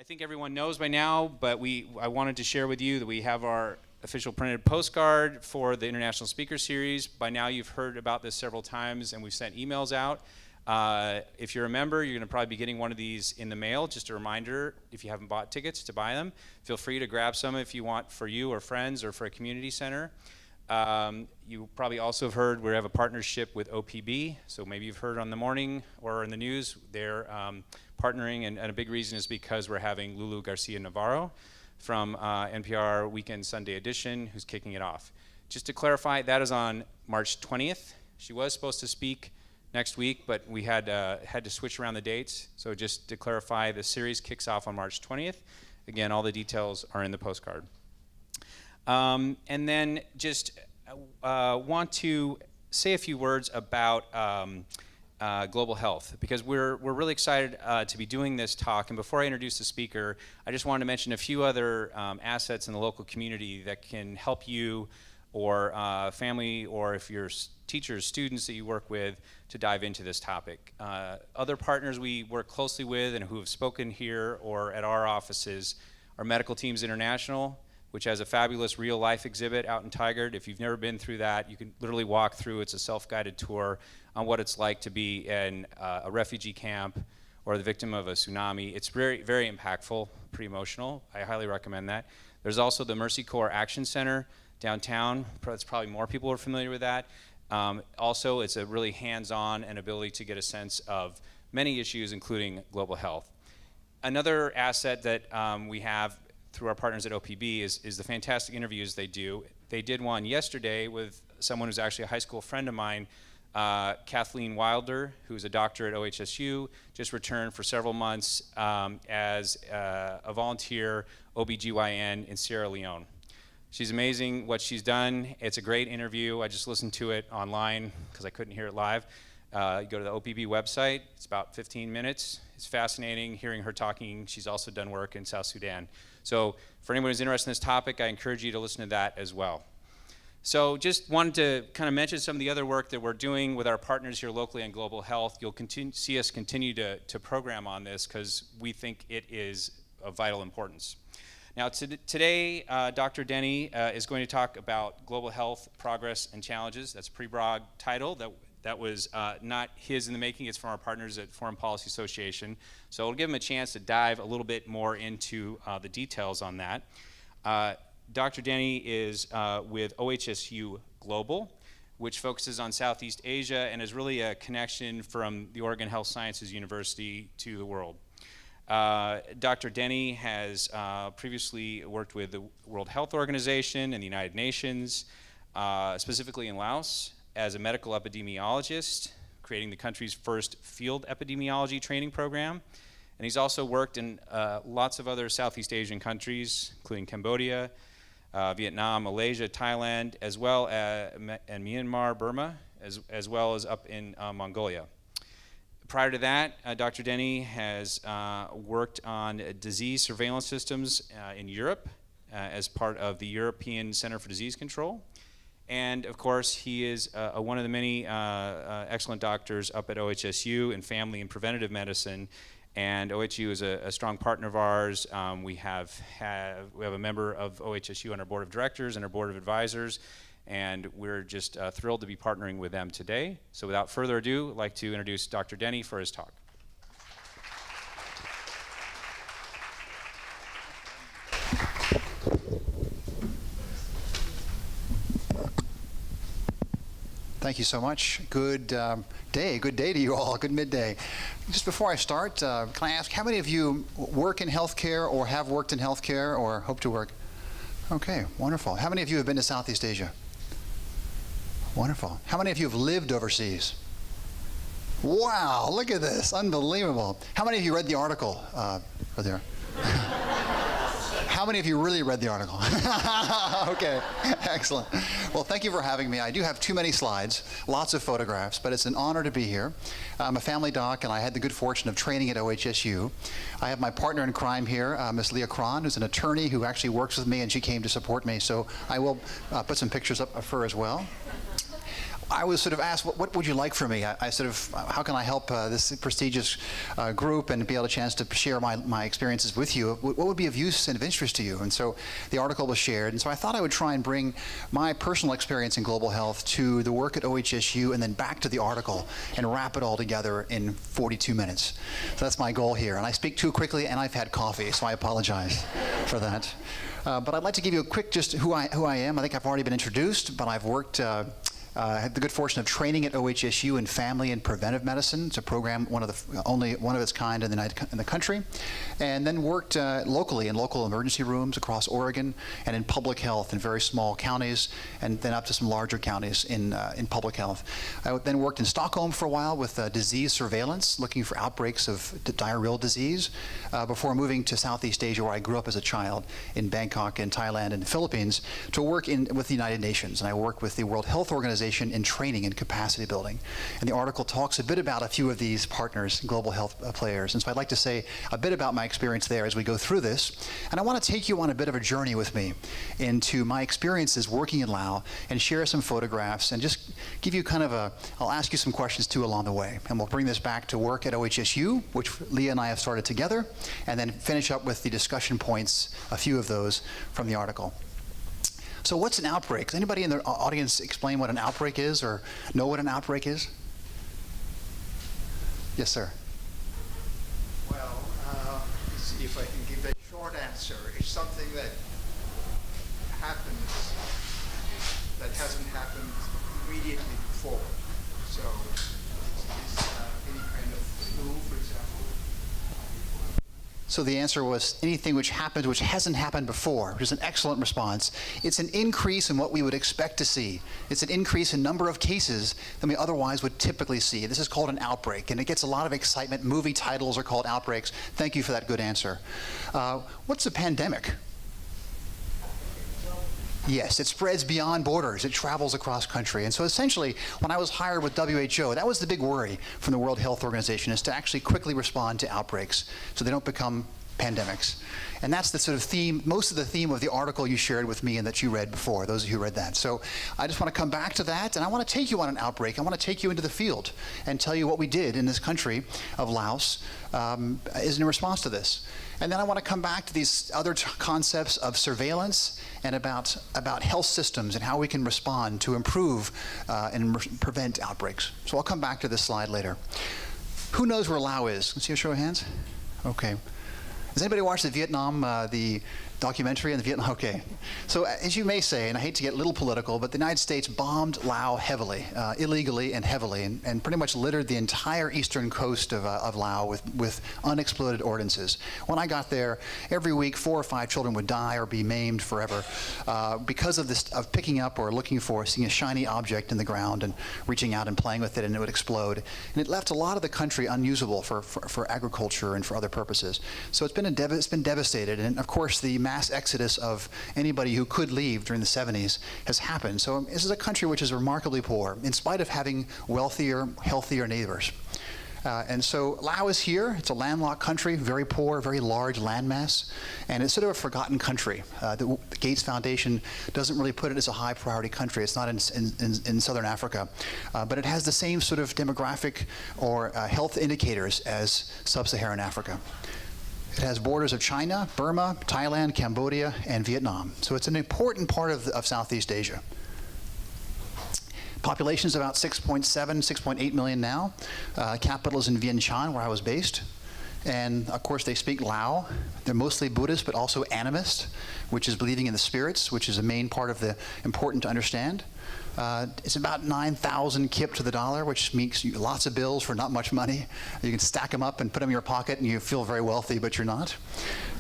think everyone knows by now, but I wanted to share with you that we have our official printed postcard for the International Speaker Series. By now you've heard about this several times and we've sent emails out. If you're a member, you're gonna probably be getting one of these in the mail. Just a reminder, if you haven't bought tickets, to buy them. Feel free to grab some if you want for you or friends or for a community center. You probably also have heard we have a partnership with OPB, so maybe you've heard on the morning or in the news, they're partnering, and a big reason is because we're having Lulu Garcia Navarro from NPR Weekend Sunday Edition, who's kicking it off. Just to clarify, that is on March 20th. She was supposed to speak next week, but we had to switch around the dates. So just to clarify, the series kicks off on March 20th. Again, all the details are in the postcard. And then just want to say a few words about global health, because we're really excited to be doing this talk. And before I introduce the speaker, I just wanted to mention a few other assets in the local community that can help you or family, or if you're teachers, students that you work with, to dive into this topic. Other partners we work closely with and who have spoken here or at our offices are Medical Teams International, which has a fabulous real-life exhibit out in Tigard. If you've never been through that, you can literally walk through. It's a self-guided tour on what it's like to be in a refugee camp or the victim of a tsunami. It's very, very impactful, pretty emotional. I highly recommend that. There's also the Mercy Corps Action Center downtown. That's probably more people are familiar with that. Also, it's a really hands-on and ability to get a sense of many issues, including global health. Another asset that we have through our partners at OPB is the fantastic interviews they do. They did one yesterday with someone who's actually a high school friend of mine, Kathleen Wilder, who's a doctor at OHSU, just returned for several months as a volunteer OBGYN in Sierra Leone. She's amazing what she's done. It's a great interview. I just listened to it online because I couldn't hear it live. You go to the OPB website. It's about 15 minutes. It's fascinating hearing her talking. She's also done work in South Sudan. So for anyone who's interested in this topic, I encourage you to listen to that as well. So just wanted to kind of mention some of the other work that we're doing with our partners here locally on global health. You'll see us continue to program on this because we think it is of vital importance. Now today, Dr. Denny is going to talk about global health, progress, and challenges. That's a pretty broad title. That was not his in the making. It's from our partners at Foreign Policy Association. So we'll give him a chance to dive a little bit more into the details on that. Dr. Denny is with OHSU Global, which focuses on Southeast Asia and is really a connection from the Oregon Health Sciences University to the world. Dr. Denny has previously worked with the World Health Organization and the United Nations, specifically in Laos, as a medical epidemiologist, creating the country's first field epidemiology training program. And he's also worked in lots of other Southeast Asian countries, including Cambodia, Vietnam, Malaysia, Thailand, as well as and Myanmar, Burma, as well as up in Mongolia. Prior to that, Dr. Denny has worked on disease surveillance systems in Europe as part of the European Center for Disease Control. And of course, he is one of the many excellent doctors up at OHSU in family and preventative medicine. And OHSU is a strong partner of ours. We have a member of OHSU on our board of directors and our board of advisors. And we're just thrilled to be partnering with them today. So without further ado, I'd like to introduce Dr. Denny for his talk. Thank you so much. Good day to you all. Good midday. Just before I start, can I ask how many of you work in healthcare or have worked in healthcare or hope to work? Okay, wonderful. How many of you have been to Southeast Asia? Wonderful. How many of you have lived overseas? Wow, look at this. Unbelievable. How many of you read the article? Right there. How many of you really read the article? Okay, excellent. Well, thank you for having me. I do have too many slides, lots of photographs, but it's an honor to be here. I'm a family doc, and I had the good fortune of training at OHSU. I have my partner in crime here, Ms. Leah Cron, who's an attorney who actually works with me, and she came to support me. So I will put some pictures up of her as well. I was sort of asked, what would you like from me? I sort of, how can I help this prestigious group and be able a chance to share my experiences with you? What would be of use and of interest to you? And so the article was shared, and so I thought I would try and bring my personal experience in global health to the work at OHSU and then back to the article and wrap it all together in 42 minutes. So that's my goal here. And I speak too quickly, and I've had coffee, so I apologize for that. But I'd like to give you a quick just who I am. I think I've already been introduced, but I've worked I had the good fortune of training at OHSU in family and preventive medicine. It's a program, only one of its kind in the country. And then worked locally in local emergency rooms across Oregon and in public health in very small counties, and then up to some larger counties in public health. I then worked in Stockholm for a while with disease surveillance, looking for outbreaks of diarrheal disease, before moving to Southeast Asia, where I grew up as a child, in Bangkok, in Thailand, and the Philippines, to work with the United Nations. And I work with the World Health Organization in training and capacity building. And the article talks a bit about a few of these partners, global health players. And so I'd like to say a bit about my experience there as we go through this. And I want to take you on a bit of a journey with me into my experiences working in Laos and share some photographs and just give you kind of I'll ask you some questions too along the way. And we'll bring this back to work at OHSU, which Leah and I have started together, and then finish up with the discussion points, a few of those from the article. So what's an outbreak? Does anybody in the audience explain what an outbreak is or know what an outbreak is? Yes, sir. Well, let's see if I can give a short answer. It's something that happens that hasn't happened immediately before. So it's any kind of flu, for example. So the answer was anything which happens which hasn't happened before, which is an excellent response. It's an increase in what we would expect to see. It's an increase in number of cases than we otherwise would typically see. This is called an outbreak, and it gets a lot of excitement. Movie titles are called outbreaks. Thank you for that good answer. What's a pandemic? Yes, it spreads beyond borders. It travels across country. And so essentially, when I was hired with WHO, that was the big worry from the World Health Organization, is to actually quickly respond to outbreaks so they don't become pandemics. And that's the sort of theme, most of the theme of the article you shared with me and that you read before, those of you who read that. So I just want to come back to that, and I want to take you on an outbreak. I want to take you into the field and tell you what we did in this country of Laos is in response to this. And then I want to come back to these other concepts of surveillance and about health systems and how we can respond to improve and prevent outbreaks. So I'll come back to this slide later. Who knows where Laos is? Let's see a show of hands. Okay. Has anybody watched the documentary on the Vietnam? Okay. So as you may say, and I hate to get a little political, but the United States bombed Laos heavily, illegally and heavily, and pretty much littered the entire eastern coast of Laos with unexploded ordnances. When I got there, every week 4 or 5 children would die or be maimed forever because of picking up or looking for, seeing a shiny object in the ground and reaching out and playing with it, and it would explode. And it left a lot of the country unusable for agriculture and for other purposes. So it's been devastated, and of course the mass exodus of anybody who could leave during the 70s has happened. So this is a country which is remarkably poor, in spite of having wealthier, healthier neighbors. And so Laos is here. It's a landlocked country, very poor, very large landmass, and it's sort of a forgotten country. The Gates Foundation doesn't really put it as a high priority country. It's not in Southern Africa, but it has the same sort of demographic or health indicators as Sub-Saharan Africa. It has borders of China, Burma, Thailand, Cambodia, and Vietnam. So it's an important part of Southeast Asia. Population is about 6.7, 6.8 million now. Capital is in Vientiane, where I was based. And of course, they speak Lao. They're mostly Buddhist, but also animist, which is believing in the spirits, which is a main part of the important to understand. It's about 9,000 kip to the dollar, which means lots of bills for not much money. You can stack them up and put them in your pocket, and you feel very wealthy, but you're not.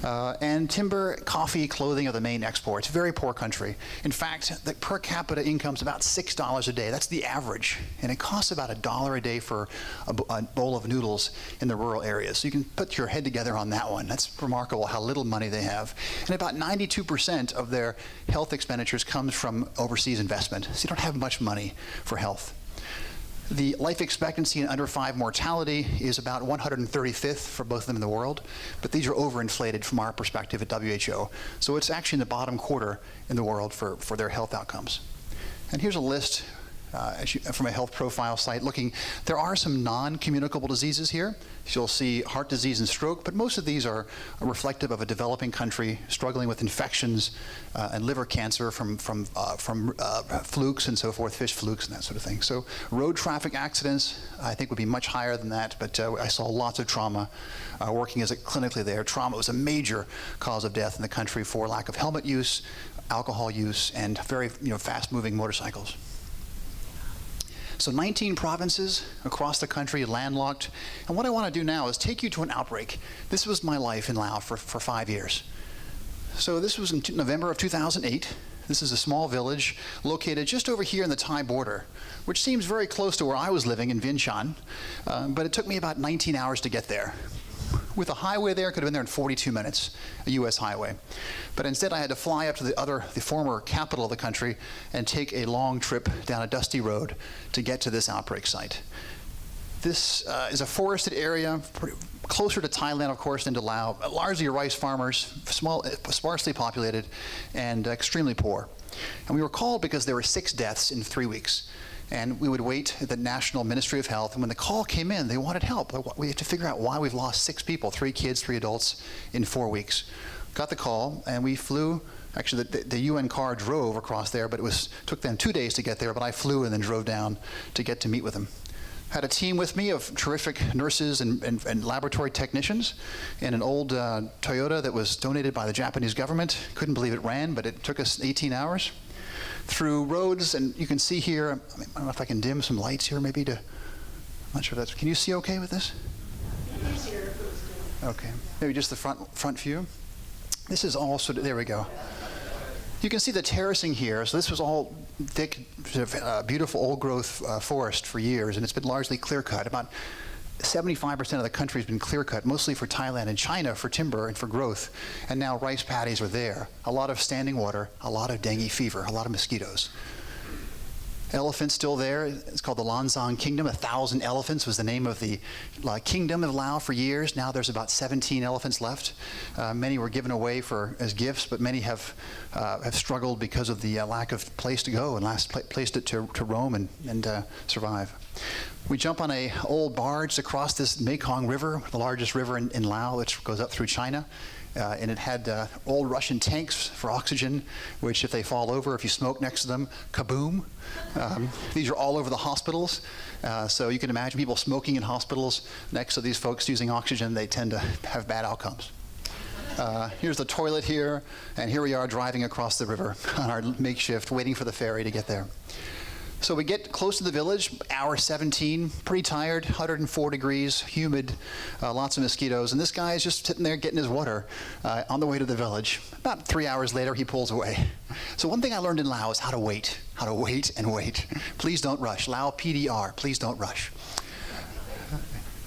And timber, coffee, clothing are the main exports. Very poor country. In fact, the per capita income is about $6 a day. That's the average. And it costs about $1 a day for a bowl of noodles in the rural areas. So you can put your head together on that one. That's remarkable how little money they have. And about 92% of their health expenditures comes from overseas investment. So you don't have much money for health. The life expectancy and under 5 mortality is about 135th for both of them in the world, but these are overinflated from our perspective at WHO. So it's actually in the bottom quarter in the world for their health outcomes. And here's a list from a health profile site looking. There are some non-communicable diseases here. You'll see heart disease and stroke, but most of these are reflective of a developing country struggling with infections and liver cancer from flukes and so forth, fish flukes and that sort of thing. So road traffic accidents, I think, would be much higher than that, but I saw lots of trauma working as a clinically there. Trauma was a major cause of death in the country for lack of helmet use, alcohol use, and very fast-moving motorcycles. So 19 provinces across the country, landlocked. And what I want to do now is take you to an outbreak. This was my life in Laos for 5 years. So this was in November of 2008. This is a small village located just over here in the Thai border, which seems very close to where I was living in Vientiane, but it took me about 19 hours to get there. With a highway there, could have been there in 42 minutes, a U.S. highway. But instead, I had to fly up to the former capital of the country and take a long trip down a dusty road to get to this outbreak site. This is a forested area, closer to Thailand, of course, than to Laos. Largely rice farmers, sparsely populated, and extremely poor. And we were called because there were 6 deaths in 3 weeks. And we would wait at the National Ministry of Health, and when the call came in, they wanted help. We had to figure out why we've lost 6 people, 3 kids, 3 adults, in 4 weeks. Got the call, and we flew. Actually, the UN car drove across there, but took them 2 days to get there, but I flew and then drove down to get to meet with them. Had a team with me of terrific nurses and laboratory technicians in an old Toyota that was donated by the Japanese government. Couldn't believe it ran, but it took us 18 hours. Through roads, and you can see here, I don't know if I can dim some lights here maybe I'm not sure if can you see okay with this? Easier if it was good. Okay, maybe just the front view. This is all sort of, there we go. You can see the terracing here. So this was all thick, beautiful old growth forest for years, and it's been largely clear cut. About 75% of the country has been clear-cut, mostly for Thailand and China for timber and for growth. And now rice paddies are there. A lot of standing water, a lot of dengue fever, a lot of mosquitoes. Elephants still there. It's called the Lanzang Kingdom. 1,000 elephants was the name of the kingdom of Laos for years. Now there's about 17 elephants left. Many were given away as gifts, but many have struggled because of the lack of place to go and place to roam and survive. We jump on an old barge across this Mekong River, the largest river in Laos, which goes up through China. And it had old Russian tanks for oxygen, which if they fall over, if you smoke next to them, kaboom. These are all over the hospitals. So you can imagine people smoking in hospitals next to these folks using oxygen. They tend to have bad outcomes. Here's the toilet here, and here we are driving across the river on our makeshift, waiting for the ferry to get there. So we get close to the village, hour 17, pretty tired, 104 degrees, humid, lots of mosquitoes. And this guy is just sitting there getting his water on the way to the village. About 3 hours later, he pulls away. So one thing I learned in Laos is how to wait and wait. Please don't rush. Lao PDR, please don't rush.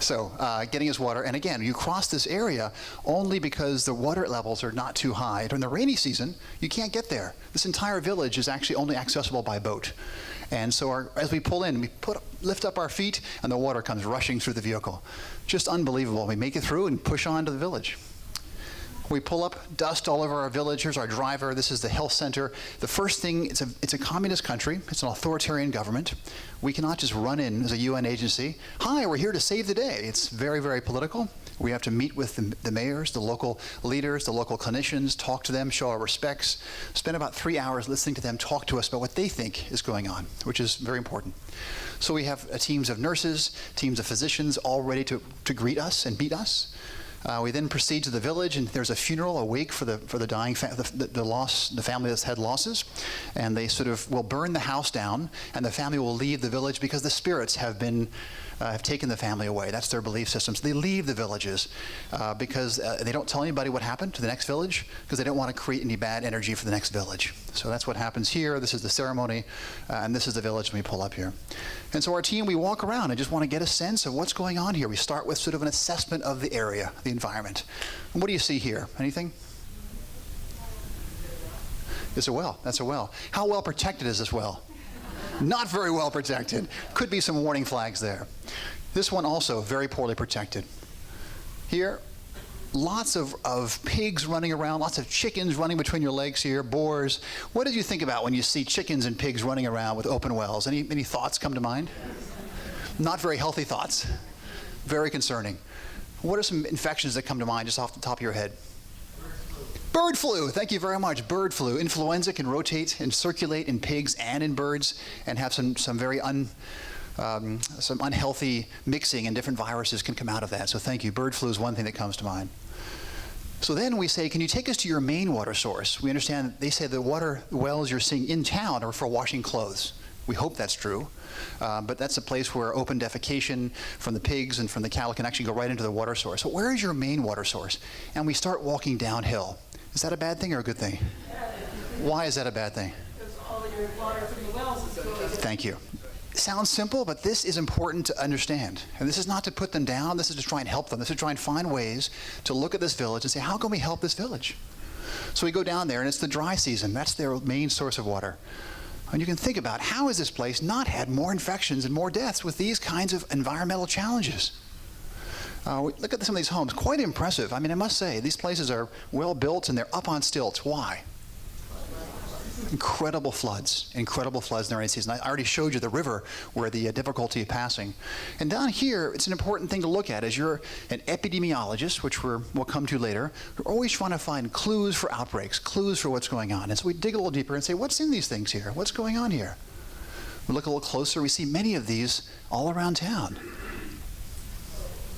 So getting his water, and again, you cross this area only because the water levels are not too high. During the rainy season, you can't get there. This entire village is actually only accessible by boat. And so as we pull in, we lift up our feet, and the water comes rushing through the vehicle. Just unbelievable. We make it through and push on to the village. We pull up, dust all over our village. Here's our driver. This is the health center. The first thing, it's a communist country. It's an authoritarian government. We cannot just run in as a UN agency. Hi, we're here to save the day. It's very, very political. We have to meet with the mayors, the local leaders, the local clinicians, talk to them, show our respects, spend about 3 hours listening to them talk to us about what they think is going on, which is very important. So we have teams of nurses, teams of physicians all ready to greet us and meet us. We then proceed to the village, and there's a funeral, a wake for the dying, the family that's had losses, and they sort of will burn the house down, and the family will leave the village because the spirits have taken the family away. That's their belief system. So they leave the villages because they don't tell anybody what happened to the next village because they don't want to create any bad energy for the next village. So that's what happens here. This is the ceremony, and this is the village, and we pull up here. And so our team, we walk around and just want to get a sense of what's going on here. We start with sort of an assessment of the area, the environment. And what do you see here? Anything? It's a well. That's a well. How well protected is this well? Not very well protected. Could be some warning flags there. This one also very poorly protected. Here, lots of pigs running around, lots of chickens running between your legs here, boars. What did you think about when you see chickens and pigs running around with open wells? Any thoughts come to mind? Not very healthy thoughts. Very concerning. What are some infections that come to mind just off the top of your head? Bird flu. Thank you very much. Bird flu. Influenza can rotate and circulate in pigs and in birds and have some very some unhealthy mixing, and different viruses can come out of that. So thank you. Bird flu is one thing that comes to mind. So then we say, can you take us to your main water source? We understand they say the water wells you're seeing in town are for washing clothes. We hope that's true. But that's a place where open defecation from the pigs and from the cattle can actually go right into the water source. So where is your main water source? And we start walking downhill. Is that a bad thing or a good thing? Why is that a bad thing? Because all your water from the wells is going. Thank you. Sounds simple, but this is important to understand. And this is not to put them down. This is to try and help them. This is to try and find ways to look at this village and say, how can we help this village? So we go down there, and it's the dry season. That's their main source of water. And you can think about, how has this place not had more infections and more deaths with these kinds of environmental challenges? Look at some of these homes. Quite impressive. I mean, I must say, these places are well built and they're up on stilts. Why? Incredible floods in the rainy season. I already showed you the river where the difficulty of passing. And down here, it's an important thing to look at. As you're an epidemiologist, which we'll come to later, we're always trying to find clues for outbreaks, clues for what's going on. And so we dig a little deeper and say, what's in these things here? What's going on here? We look a little closer. We see many of these all around town.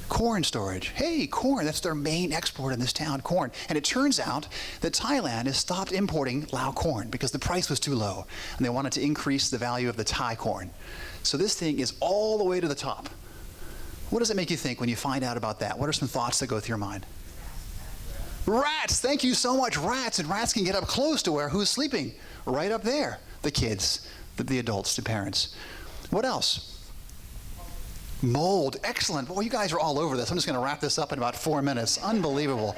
Corn storage. Hey, corn, that's their main export in this town, corn. And it turns out that Thailand has stopped importing Lao corn because the price was too low, and they wanted to increase the value of the Thai corn. So this thing is all the way to the top. What does it make you think when you find out about that? What are some thoughts that go through your mind? Rats! Thank you so much, rats. And rats can get up close to who's sleeping? Right up there. The kids, the adults, the parents. What else? Mold. Excellent. Boy, you guys are all over this. I'm just going to wrap this up in about 4 minutes. Unbelievable.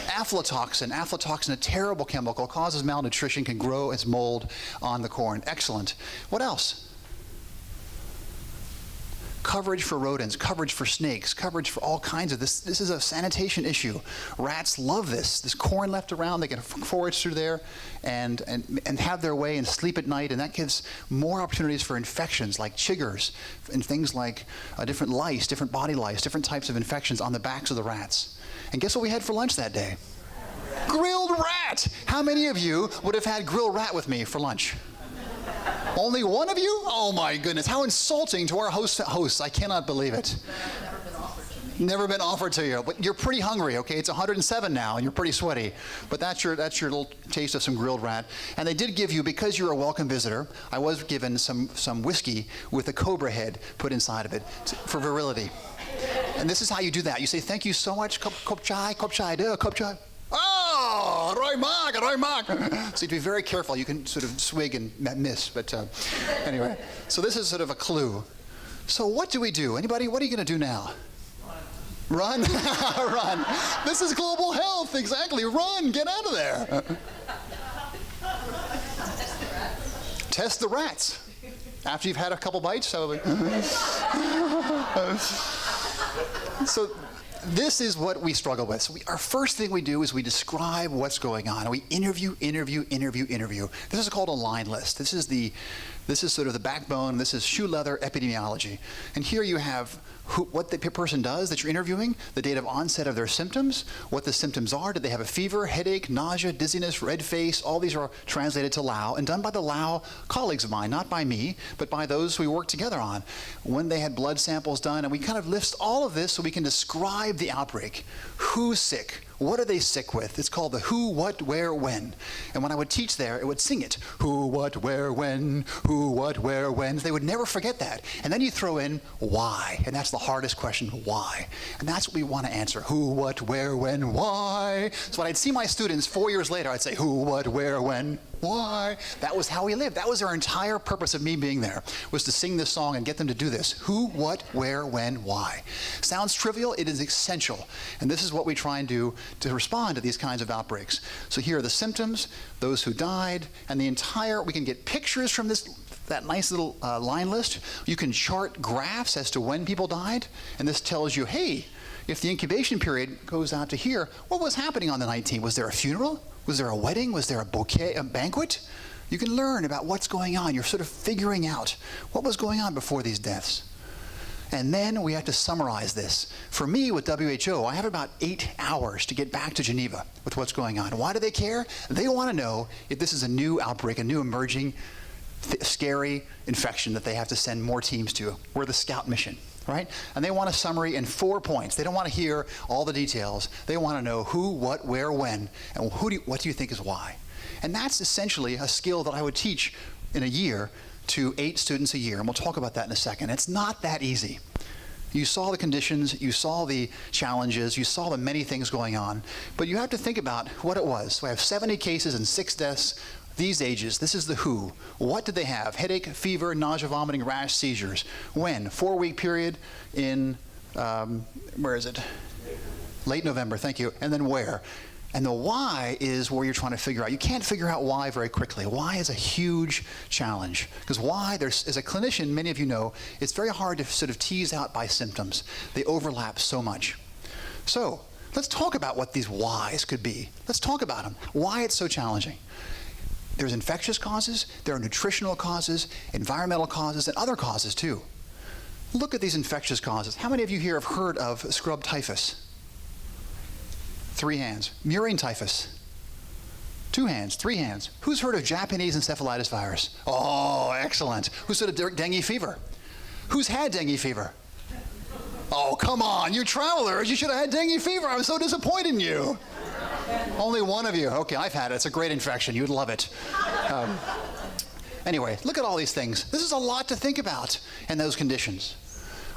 Aflatoxin. Aflatoxin, a terrible chemical, causes malnutrition, can grow as mold on the corn. Excellent. What else? Coverage for rodents, coverage for snakes, coverage for all kinds of this. This is a sanitation issue. Rats love this. This corn left around, they can forage through there and have their way and sleep at night, and that gives more opportunities for infections like chiggers and things like different lice, different body lice, different types of infections on the backs of the rats. And guess what we had for lunch that day? Grilled rat! How many of you would have had grilled rat with me for lunch? Only one of you? Oh my goodness, how insulting to our hosts. I cannot believe it. Never been offered to you. But you're pretty hungry, okay? It's 107 now and you're pretty sweaty. But that's your little taste of some grilled rat. And they did give you, because you're a welcome visitor, I was given some whiskey with a cobra head put inside of it for virility. And this is how you do that. You say, thank you so much, kop chai, kop chai. Oh, Roy Mark. So you have to be very careful. You can sort of swig and miss. But anyway, so this is sort of a clue. So what do we do? Anybody, what are you going to do now? Run? Run. This is global health. Exactly. Run. Get out of there. Test the rats. After you've had a couple bites. So this is what we struggle with. So our first thing we do is we describe what's going on. And we interview. This is called a line list. This is sort of the backbone. This is shoe leather epidemiology. And here you have what the person does that you're interviewing, the date of onset of their symptoms, what the symptoms are. Did they have a fever, headache, nausea, dizziness, red face? All these are translated to Lao and done by the Lao colleagues of mine, not by me, but by those we work together on. When they had blood samples done, and we kind of list all of this so we can describe the outbreak. Who's sick? What are they sick with? It's called the who, what, where, when. And when I would teach there, it would sing it. Who, what, where, when. Who, what, where, when. They would never forget that. And then you throw in why. And that's the hardest question, why. And that's what we want to answer. Who, what, where, when, why. So when I'd see my students 4 years later, I'd say who, what, where, when, why. That was how we lived. That was our entire purpose of me being there, was to sing this song and get them to do this. Who, what, where, when, why. Sounds trivial. It is essential. And this is what we try and do to respond to these kinds of outbreaks. So here are the symptoms, those who died, and the entire, we can get pictures from that nice little line list. You can chart graphs as to when people died, and this tells you, hey, if the incubation period goes out to here, what was happening on the 19th? Was there a funeral? Was there a wedding? Was there a bouquet, a banquet? You can learn about what's going on. You're sort of figuring out what was going on before these deaths. And then we have to summarize this. For me, with WHO, I have about 8 hours to get back to Geneva with what's going on. Why do they care? They want to know if this is a new outbreak, a new emerging, scary infection that they have to send more teams to. We're the scout mission, right? And they want a summary in 4 points. They don't want to hear all the details. They want to know who, what, where, when, and what do you think is why. And that's essentially a skill that I would teach in a year to 8 students a year, and we'll talk about that in a second. It's not that easy. You saw the conditions, you saw the challenges, you saw the many things going on, but you have to think about what it was. So I have 70 cases and 6 deaths, these ages. This is the who. What did they have? Headache, fever, nausea, vomiting, rash, seizures. When? 4-week period in, where is it? Late November, thank you. And then where? And the why is where you're trying to figure out. You can't figure out why very quickly. Why is a huge challenge. Because why, as a clinician, many of you know, it's very hard to sort of tease out by symptoms. They overlap so much. So let's talk about what these whys could be. Let's talk about them. Why it's so challenging. There's infectious causes, there are nutritional causes, environmental causes, and other causes too. Look at these infectious causes. How many of you here have heard of scrub typhus? 3 hands. Murine typhus. 2 hands, 3 hands. Who's heard of Japanese encephalitis virus? Oh, excellent. Who's heard of dengue fever? Who's had dengue fever? Oh, come on, you travelers, you should have had dengue fever. I'm so disappointed in you. Only one of you. Okay, I've had it. It's a great infection. You'd love it. Anyway, look at all these things. This is a lot to think about in those conditions.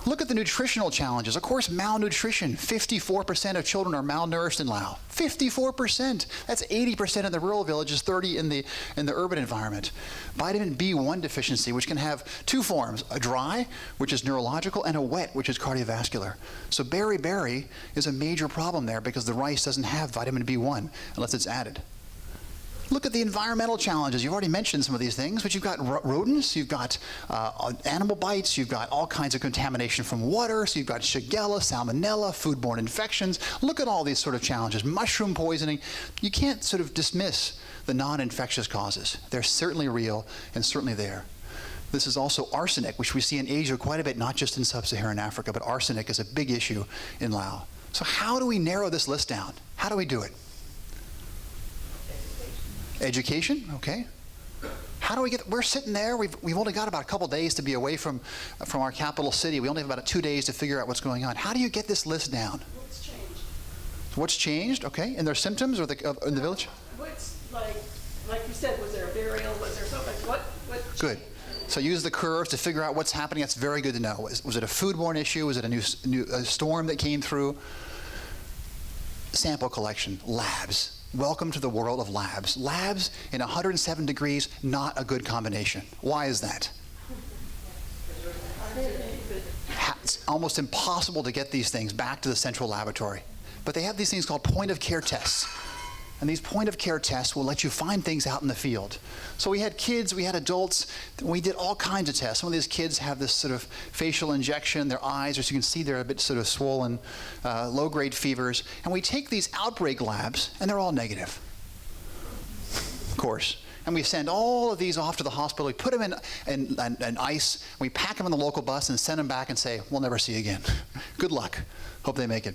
Look at the nutritional challenges. Of course, malnutrition. 54% of children are malnourished in Laos. 54%. That's 80% in the rural villages, 30% in the urban environment. Vitamin B1 deficiency, which can have 2 forms, a dry, which is neurological, and a wet, which is cardiovascular. So beriberi is a major problem there because the rice doesn't have vitamin B1 unless it's added. Look at the environmental challenges. You've already mentioned some of these things, but you've got rodents, you've got animal bites, you've got all kinds of contamination from water, so you've got Shigella, Salmonella, foodborne infections. Look at all these sort of challenges. Mushroom poisoning. You can't sort of dismiss the non-infectious causes. They're certainly real and certainly there. This is also arsenic, which we see in Asia quite a bit, not just in sub-Saharan Africa, but arsenic is a big issue in Laos. So how do we narrow this list down? How do we do it? Education, okay. How do we get, we're sitting there, we've only got about a couple days to be away from our capital city. We only have about 2 days to figure out what's going on. How do you get this list down? What's changed? What's changed, okay, in their symptoms or in the village? What's, like you said, was there a burial, was there something, what Good. So use the curves to figure out what's happening. That's very good to know. Was it a foodborne issue? Was it a storm that came through? Sample collection, labs. Welcome to the world of labs. Labs in 107 degrees, not a good combination. Why is that? It's almost impossible to get these things back to the central laboratory. But they have these things called point-of-care tests. And these point-of-care tests will let you find things out in the field. So we had kids, we had adults, we did all kinds of tests. Some of these kids have this sort of facial injection, their eyes, as you can see, they're a bit sort of swollen, low-grade fevers. And we take these outbreak labs, and they're all negative, of course. And we send all of these off to the hospital. We put them in ice. We pack them in the local bus and send them back and say, we'll never see you again. Good luck. Hope they make it.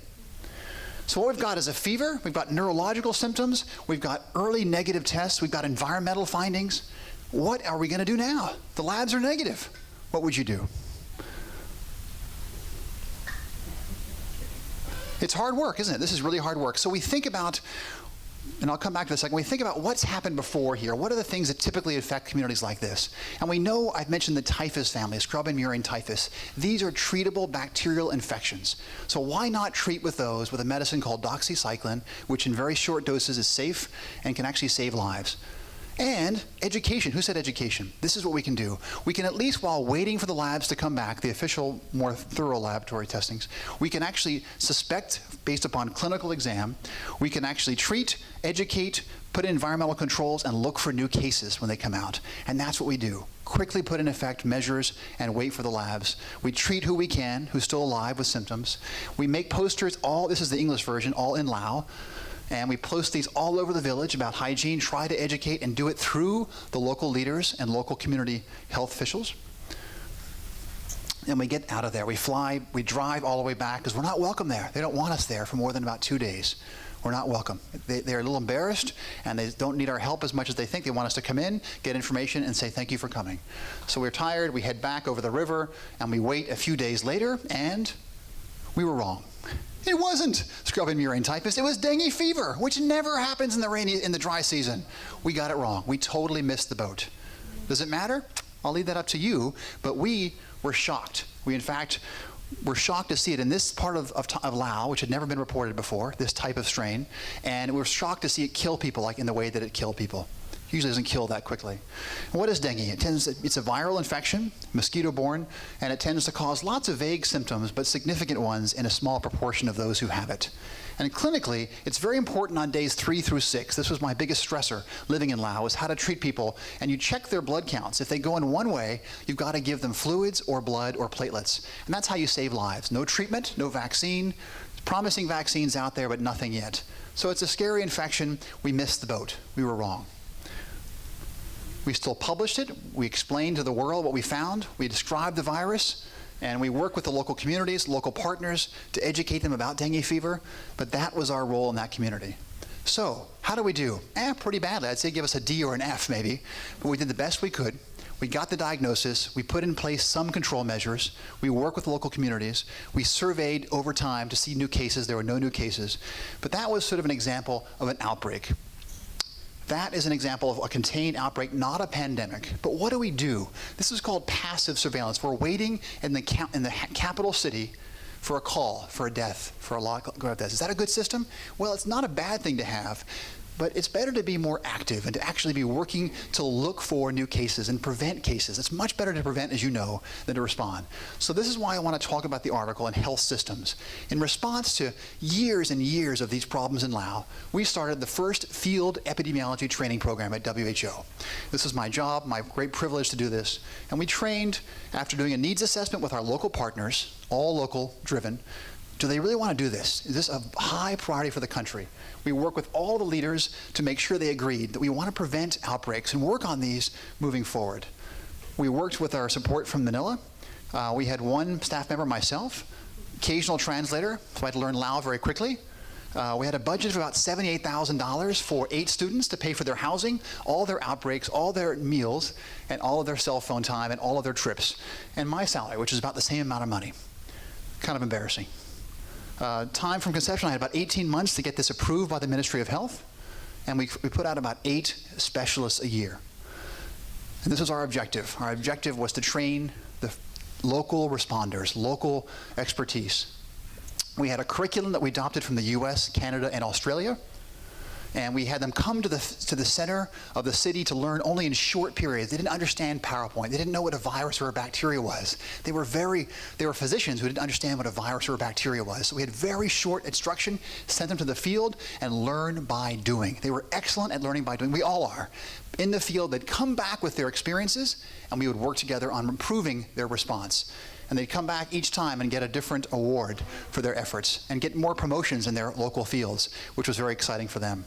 So what we've got is a fever, we've got neurological symptoms, we've got early negative tests, we've got environmental findings. What are we going to do now? The labs are negative. What would you do? It's hard work, isn't it? This is really hard work. So we think about, and I'll come back to this in a second, we think about what's happened before here. What are the things that typically affect communities like this? And we know, I've mentioned the typhus family, scrub and murine typhus. These are treatable bacterial infections. So why not treat with those with a medicine called doxycycline, which in very short doses is safe and can actually save lives? And education. Who said education? This is what we can do. We can at least, while waiting for the labs to come back, the official, more thorough laboratory testings, we can actually suspect, based upon clinical exam, we can actually treat, educate, put in environmental controls, and look for new cases when they come out. And that's what we do. quickly put in effect measures and wait for the labs. We treat who we can, who's still alive with symptoms. We make posters, this is the English version, all in Lao, and we post these all over the village about hygiene, try to educate and do it through the local leaders and local community health officials. And we get out of there. We fly, we drive all the way back because we're not welcome there. They don't want us there for more than about 2 days. We're not welcome. They're a little embarrassed, and they don't need our help as much as they think. They want us to come in, get information, and say thank you for coming. So we're tired. We head back over the river, and we wait a few days later, and we were wrong. It wasn't scrubbing murine typhus. It was dengue fever, which never happens in the dry season. We got it wrong. We totally missed the boat. Does it matter? I'll leave that up to you, but we were shocked. We, in fact, were shocked to see it in this part of Lao, which had never been reported before, this type of strain, and we were shocked to see it kill people like in the way that it killed people. It usually doesn't kill that quickly. And what is dengue? It's a viral infection, mosquito-borne, and it tends to cause lots of vague symptoms, but significant ones in a small proportion of those who have it. And clinically, it's very important on days 3 through 6. This was my biggest stressor living in Laos, is how to treat people. And you check their blood counts. If they go in one way, you've got to give them fluids or blood or platelets. And that's how you save lives. No treatment, no vaccine. Promising vaccines out there, but nothing yet. So it's a scary infection. We missed the boat. We were wrong. We still published it. We explained to the world what we found. We described the virus. And we work with the local communities, local partners, to educate them about dengue fever, but that was our role in that community. So, how do we do? Pretty badly. I'd say give us a D or an F maybe, but we did the best we could. We got the diagnosis, we put in place some control measures, we work with local communities, we surveyed over time to see new cases. There were no new cases, but that was sort of an example of an outbreak. That is an example of a contained outbreak, not a pandemic. But what do we do? This is called passive surveillance. We're waiting in the capital city for a call, for a death, for a lot of deaths. Is that a good system? Well, it's not a bad thing to have, but it's better to be more active and to actually be working to look for new cases and prevent cases. It's much better to prevent, as you know, than to respond. So this is why I want to talk about the article in health systems. In response to years and years of these problems in Laos, we started the first field epidemiology training program at WHO. This is my job, my great privilege to do this. And we trained, after doing a needs assessment with our local partners, all local driven, do they really want to do this? Is this a high priority for the country? We work with all the leaders to make sure they agreed that we want to prevent outbreaks and work on these moving forward. We worked with our support from Manila. We had one staff member, myself, occasional translator, so I had to learn Lao very quickly. We had a budget of about $78,000 for 8 students to pay for their housing, all their outbreaks, all their meals, and all of their cell phone time, and all of their trips, and my salary, which is about the same amount of money. Kind of embarrassing. Time from conception, I had about 18 months to get this approved by the Ministry of Health, and we put out about 8 specialists a year. And this was our objective. Our objective was to train the local responders, local expertise. We had a curriculum that we adopted from the US, Canada, and Australia, and we had them come to the center of the city to learn only in short periods. They didn't understand PowerPoint. They didn't know what a virus or a bacteria was. They were physicians who didn't understand what a virus or a bacteria was. So we had very short instruction, sent them to the field, and learn by doing. They were excellent at learning by doing. We all are. In the field, they'd come back with their experiences, and we would work together on improving their response. And they'd come back each time and get a different award for their efforts and get more promotions in their local fields, which was very exciting for them.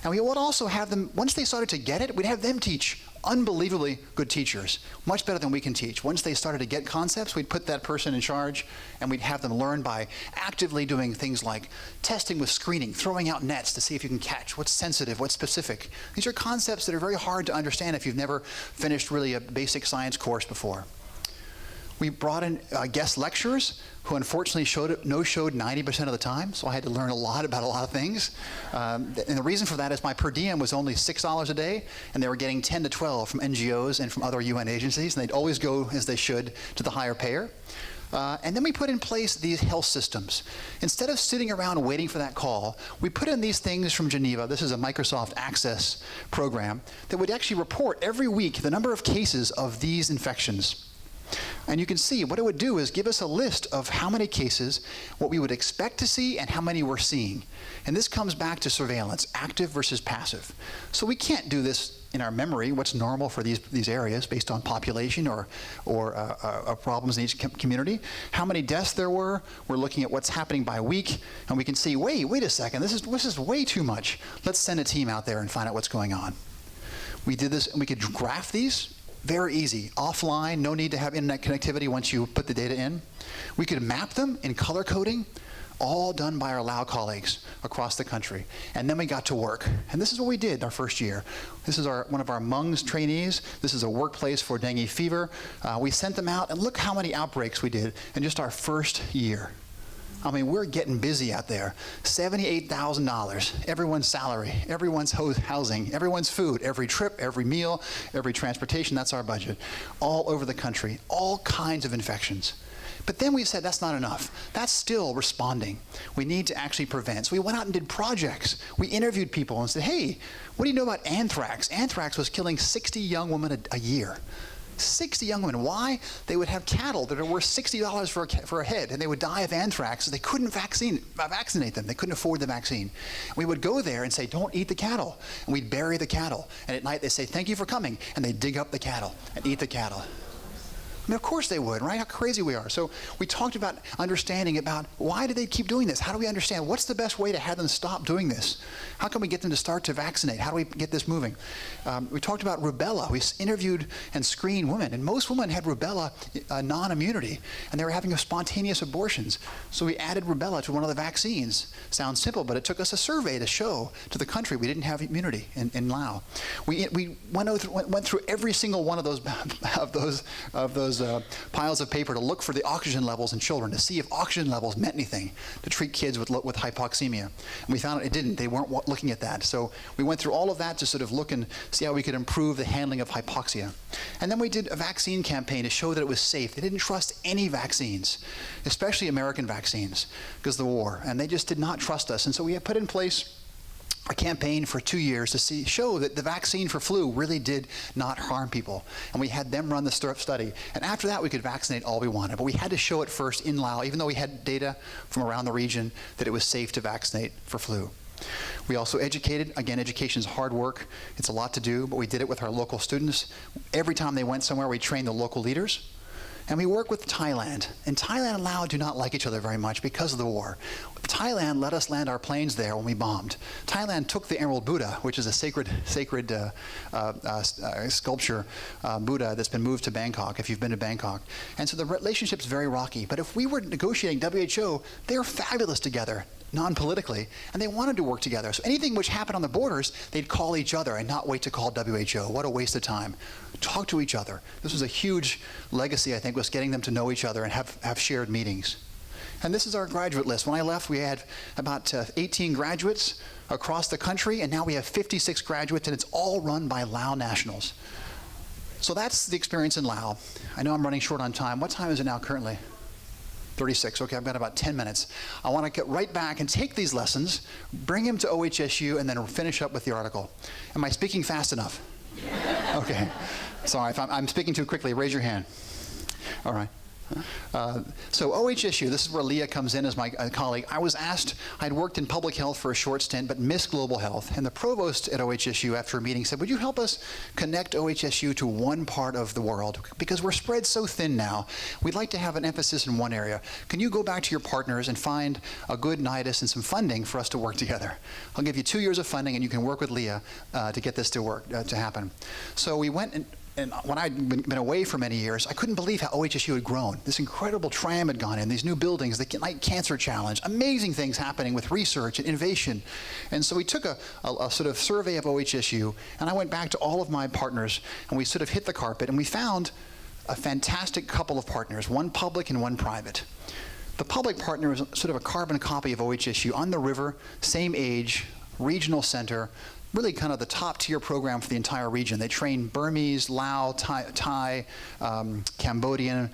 And we would also have them, once they started to get it, we'd have them teach. Unbelievably good teachers, much better than we can teach. Once they started to get concepts, we'd put that person in charge, and we'd have them learn by actively doing things like testing with screening, throwing out nets to see if you can catch what's sensitive, what's specific. These are concepts that are very hard to understand if you've never finished really a basic science course before. We brought in guest lecturers who unfortunately showed 90% of the time, so I had to learn a lot about a lot of things. And the reason for that is my per diem was only $6 a day, and they were getting 10 to 12 from NGOs and from other UN agencies, and they'd always go, as they should, to the higher payer. And then we put in place these health systems. Instead of sitting around waiting for that call, we put in these things from Geneva. This is a Microsoft Access program that would actually report every week the number of cases of these infections. And you can see what it would do is give us a list of how many cases, what we would expect to see, and how many we're seeing. And this comes back to surveillance, active versus passive. So we can't do this in our memory, what's normal for these areas based on population or problems in each community. How many deaths there were, we're looking at what's happening by week, and we can see, wait a second, this is way too much. Let's send a team out there and find out what's going on. We did this, and we could graph these. Very easy, offline, no need to have internet connectivity once you put the data in. We could map them in color coding, all done by our Lao colleagues across the country. And then we got to work. And this is what we did our first year. This is one of our Hmong's trainees. This is a workplace for dengue fever. We sent them out, and look how many outbreaks we did in just our first year. I mean, we're getting busy out there. $78,000, everyone's salary, everyone's housing, everyone's food, every trip, every meal, every transportation, that's our budget. All over the country, all kinds of infections. But then we said that's not enough. That's still responding. We need to actually prevent. So we went out and did projects. We interviewed people and said, hey, what do you know about anthrax? Anthrax was killing 60 young women a year. 60 young women. Why? They would have cattle that are worth $60 for a head, and they would die of anthrax. They couldn't vaccinate them. They couldn't afford the vaccine. We would go there and say, don't eat the cattle. And we'd bury the cattle. And at night they say, thank you for coming. And they'd dig up the cattle and eat the cattle. I mean, of course they would, right? How crazy we are. So we talked about understanding about why do they keep doing this? How do we understand? What's the best way to have them stop doing this? How can we get them to start to vaccinate? How do we get this moving? We talked about rubella. We interviewed and screened women, and most women had rubella non-immunity, and they were having spontaneous abortions. So we added rubella to one of the vaccines. Sounds simple, but it took us a survey to show to the country we didn't have immunity in Lao. We went through every single one of those piles of paper to look for the oxygen levels in children, to see if oxygen levels meant anything, to treat kids with hypoxemia. And we found it didn't. They weren't looking at that. So we went through all of that to sort of look and see how we could improve the handling of hypoxia. And then we did a vaccine campaign to show that it was safe. They didn't trust any vaccines, especially American vaccines, because of the war. And they just did not trust us. And so we had put in place a campaign for 2 years to show that the vaccine for flu really did not harm people. And we had them run the study. And after that, we could vaccinate all we wanted. But we had to show it first in Laos, even though we had data from around the region that it was safe to vaccinate for flu. We also educated. Again, education is hard work. It's a lot to do, but we did it with our local students. Every time they went somewhere, we trained the local leaders. And we work with Thailand. And Thailand and Laos do not like each other very much because of the war. Thailand let us land our planes there when we bombed. Thailand took the Emerald Buddha, which is a sacred sculpture Buddha that's been moved to Bangkok, if you've been to Bangkok. And so the relationship's very rocky. But if we were negotiating WHO, they're fabulous together, non-politically, and they wanted to work together. So anything which happened on the borders, they'd call each other and not wait to call WHO. What a waste of time. Talk to each other. This was a huge legacy, I think, was getting them to know each other and have shared meetings. And this is our graduate list. When I left, we had about 18 graduates across the country, and now we have 56 graduates, and it's all run by Lao nationals. So that's the experience in Lao. I know I'm running short on time. What time is it now currently? 36. Okay, I've got about 10 minutes. I want to get right back and take these lessons, bring them to OHSU, and then finish up with the article. Am I speaking fast enough? Okay. Sorry, if I'm speaking too quickly, raise your hand. All right. So OHSU, this is where Leah comes in as my colleague. I was asked, I'd worked in public health for a short stint, but missed global health. And the provost at OHSU, after a meeting, said, would you help us connect OHSU to one part of the world? Because we're spread so thin now, we'd like to have an emphasis in one area. Can you go back to your partners and find a good NIDIS and some funding for us to work together? I'll give you 2 years of funding, and you can work with Leah to get this to happen. So we went and when I'd been away for many years, I couldn't believe how OHSU had grown. This incredible tram had gone in, these new buildings, the Night Cancer Challenge, amazing things happening with research and innovation. And so we took a sort of survey of OHSU, and I went back to all of my partners, and we sort of hit the carpet, and we found a fantastic couple of partners, one public and one private. The public partner is sort of a carbon copy of OHSU, on the river, same age, regional center, really kind of the top tier program for the entire region. They train Burmese, Lao, Thai, Cambodian,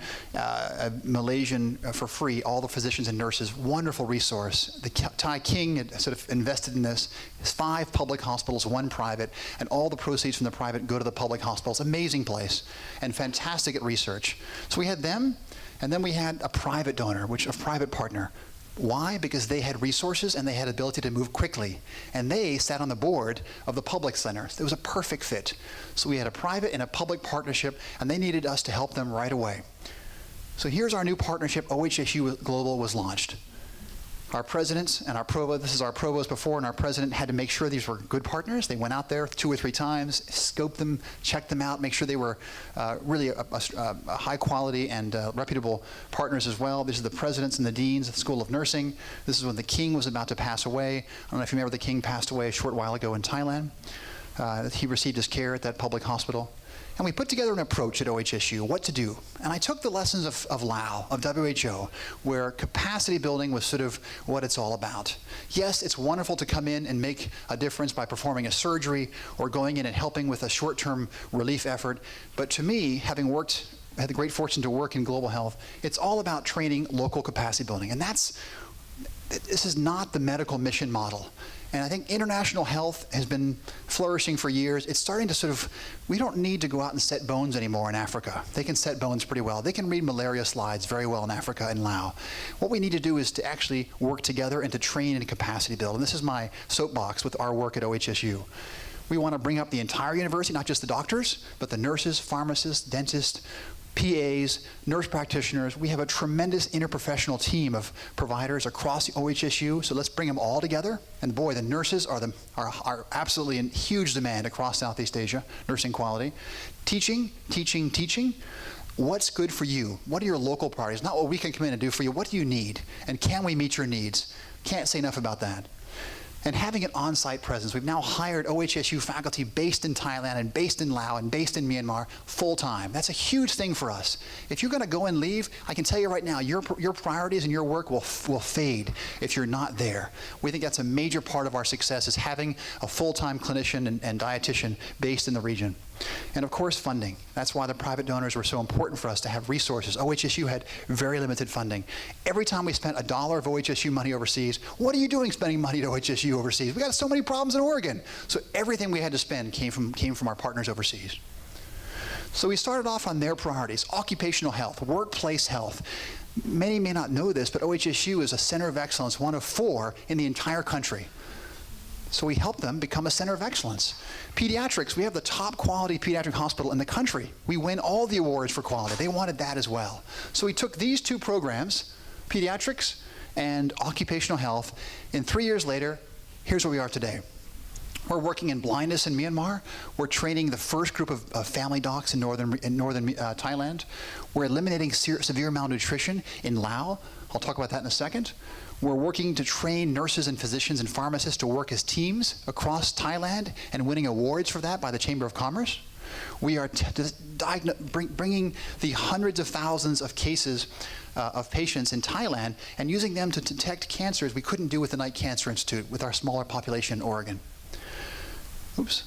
Malaysian for free, all the physicians and nurses. Wonderful resource. The Thai king had sort of invested in this. 5 public hospitals, 1 private, and all the proceeds from the private go to the public hospitals. Amazing place, and fantastic at research. So we had them, and then we had a private donor, a private partner. Why? Because they had resources and they had ability to move quickly. And they sat on the board of the public center. It was a perfect fit. So we had a private and a public partnership, and they needed us to help them right away. So here's our new partnership. OHSU Global was launched. Our presidents and our provost, this is our provost before, and our president had to make sure these were good partners. They went out there 2 or 3 times, scoped them, checked them out, make sure they were really a high quality and reputable partners as well. These are the presidents and the deans of the School of Nursing. This is when the king was about to pass away. I don't know if you remember, the king passed away a short while ago in Thailand. He received his care at that public hospital. And we put together an approach at OHSU, what to do. And I took the lessons of Lao, of WHO, where capacity building was sort of what it's all about. Yes, it's wonderful to come in and make a difference by performing a surgery or going in and helping with a short-term relief effort. But to me, having had the great fortune to work in global health, it's all about training local capacity building. And this is not the medical mission model. And I think international health has been flourishing for years. It's starting to we don't need to go out and set bones anymore in Africa. They can set bones pretty well. They can read malaria slides very well in Africa and Laos. What we need to do is to actually work together and to train and capacity build. And this is my soapbox with our work at OHSU. We want to bring up the entire university, not just the doctors, but the nurses, pharmacists, dentists, PAs, nurse practitioners. We have a tremendous interprofessional team of providers across the OHSU, so let's bring them all together. And boy, the nurses are absolutely in huge demand across Southeast Asia, nursing quality. Teaching. What's good for you? What are your local priorities? Not what we can come in and do for you. What do you need? And can we meet your needs? Can't say enough about that. And having an on-site presence. We've now hired OHSU faculty based in Thailand and based in Laos and based in Myanmar full-time. That's a huge thing for us. If you're going to go and leave, I can tell you right now, your priorities and your work will fade if you're not there. We think that's a major part of our success, is having a full-time clinician and dietitian based in the region. And of course, funding. That's why the private donors were so important for us, to have resources. OHSU had very limited funding. Every time we spent $1 of OHSU money overseas, what are you doing spending money at OHSU overseas? We got so many problems in Oregon. So everything we had to spend came from our partners overseas. So we started off on their priorities: occupational health, workplace health. Many may not know this, but OHSU is a center of excellence, one of 4 in the entire country. So we helped them become a center of excellence. Pediatrics, we have the top quality pediatric hospital in the country. We win all the awards for quality. They wanted that as well. So we took these 2 programs, pediatrics and occupational health, and 3 years later, here's where we are today. We're working in blindness in Myanmar. We're training the first group of family docs in northern Thailand. We're eliminating severe malnutrition in Laos. I'll talk about that in a second. We're working to train nurses and physicians and pharmacists to work as teams across Thailand and winning awards for that by the Chamber of Commerce. We are bringing the hundreds of thousands of cases of patients in Thailand and using them to detect cancers we couldn't do with the Knight Cancer Institute with our smaller population in Oregon. Oops.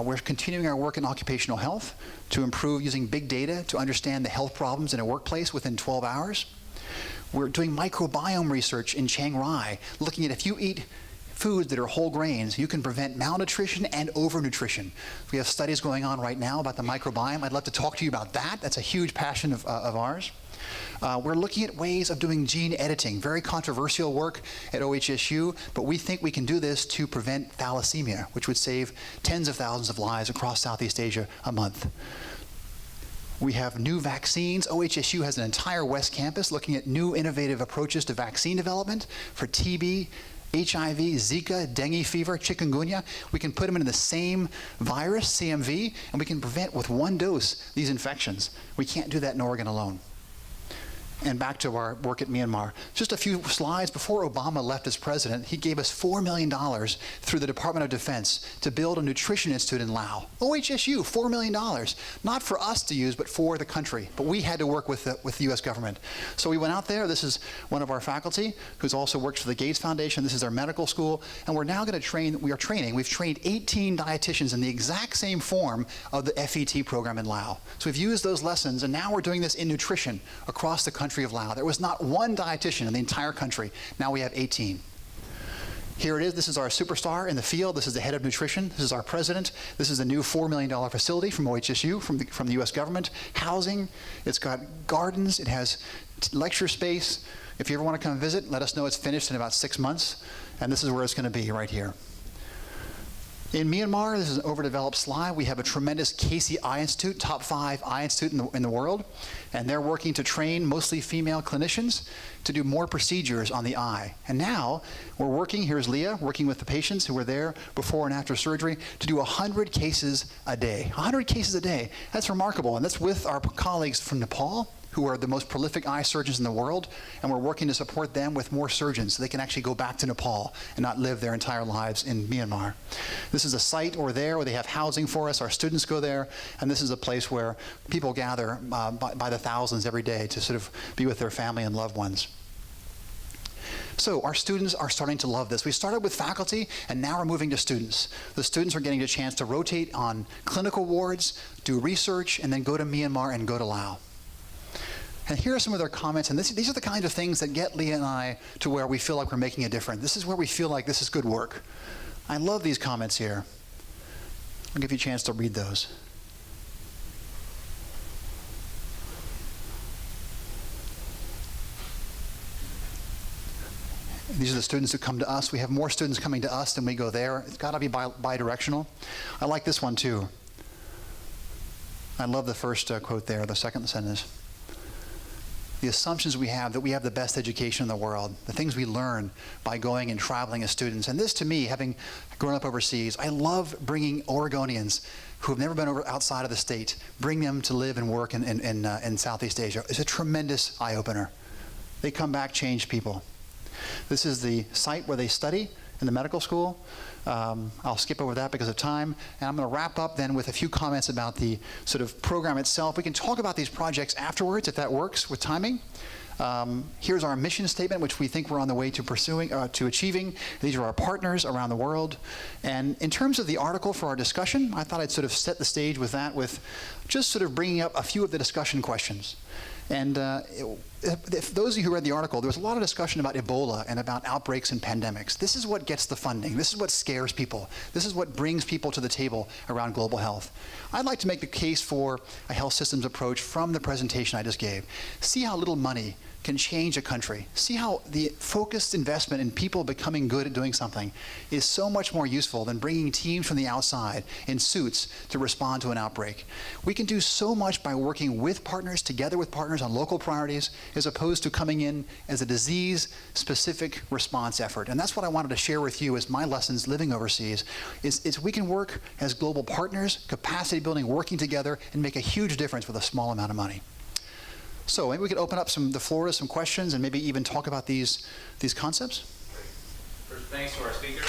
We're continuing our work in occupational health to improve using big data to understand the health problems in a workplace within 12 hours. We're doing microbiome research in Chiang Rai, looking at if you eat foods that are whole grains, you can prevent malnutrition and overnutrition. We have studies going on right now about the microbiome. I'd love to talk to you about that. That's a huge passion of ours. We're looking at ways of doing gene editing, very controversial work at OHSU, but we think we can do this to prevent thalassemia, which would save tens of thousands of lives across Southeast Asia a month. We have new vaccines. OHSU has an entire West Campus looking at new innovative approaches to vaccine development for TB, HIV, Zika, dengue fever, chikungunya. We can put them into the same virus, CMV, and we can prevent with 1 dose these infections. We can't do that in Oregon alone. And back to our work at Myanmar. Just a few slides before Obama left as president, he gave us $4 million through the Department of Defense to build a nutrition institute in Laos. OHSU, $4 million. Not for us to use, but for the country. But we had to work with the U.S. government. So we went out there. This is one of our faculty who's also works for the Gates Foundation. This is our medical school. And we're now going to train, we've trained 18 dietitians in the exact same form of the FET program in Laos. So we've used those lessons, and now we're doing this in nutrition across the country of Laos. There was not one dietitian in the entire country. Now we have 18. Here it is. This is our superstar in the field. This is the head of nutrition. This is our president. This is the new $4 million facility from OHSU, from the U.S. government. Housing. It's got gardens. It has lecture space. If you ever want to come visit, let us know. It's finished in about 6 months. And this is where it's going to be, right here. In Myanmar, this is an overdeveloped slide. We have a tremendous Casey Eye Institute, top 5 eye institute in the world. And they're working to train mostly female clinicians to do more procedures on the eye. And now we're working, here's Leah, working with the patients who were there before and after surgery to do 100 cases a day. 100 cases a day. That's remarkable. And that's with our colleagues from Nepal, who are the most prolific eye surgeons in the world, and we're working to support them with more surgeons so they can actually go back to Nepal and not live their entire lives in Myanmar. This is a site over there where they have housing for us. Our students go there, and this is a place where people gather by the thousands every day to sort of be with their family and loved ones. So our students are starting to love this. We started with faculty, and now we're moving to students. The students are getting a chance to rotate on clinical wards, do research, and then go to Myanmar and go to Laos. And here are some of their comments, and these are the kind of things that get Leah and I to where we feel like we're making a difference. This is where we feel like this is good work. I love these comments here. I'll give you a chance to read those. These are the students who come to us. We have more students coming to us than we go there. It's got to be bi-directional. I like this one too. I love the first quote there, the second sentence. The assumptions we have that we have the best education in the world, the things we learn by going and traveling as students. And this, to me, having grown up overseas, I love bringing Oregonians who have never been outside of the state, bring them to live and work in Southeast Asia. It's a tremendous eye-opener. They come back changed people. This is the site where they study in the medical school. I'll skip over that because of time. And I'm going to wrap up then with a few comments about the sort of program itself. We can talk about these projects afterwards if that works with timing. Here's our mission statement, which we think we're on the way to achieving. These are our partners around the world. And in terms of the article for our discussion, I thought I'd sort of set the stage with that, with just sort of bringing up a few of the discussion questions. And if those of you who read the article, there was a lot of discussion about Ebola and about outbreaks and pandemics. This is what gets the funding. This is what scares people. This is what brings people to the table around global health. I'd like to make the case for a health systems approach from the presentation I just gave. See how little money can change a country. See how the focused investment in people becoming good at doing something is so much more useful than bringing teams from the outside in suits to respond to an outbreak. We can do so much by working with partners, together with partners on local priorities, as opposed to coming in as a disease-specific response effort. And that's what I wanted to share with you as my lessons living overseas, is we can work as global partners, capacity building, working together, and make a huge difference with a small amount of money. So maybe we could open up the floor to some questions and maybe even talk about these concepts. First, thanks to our speaker.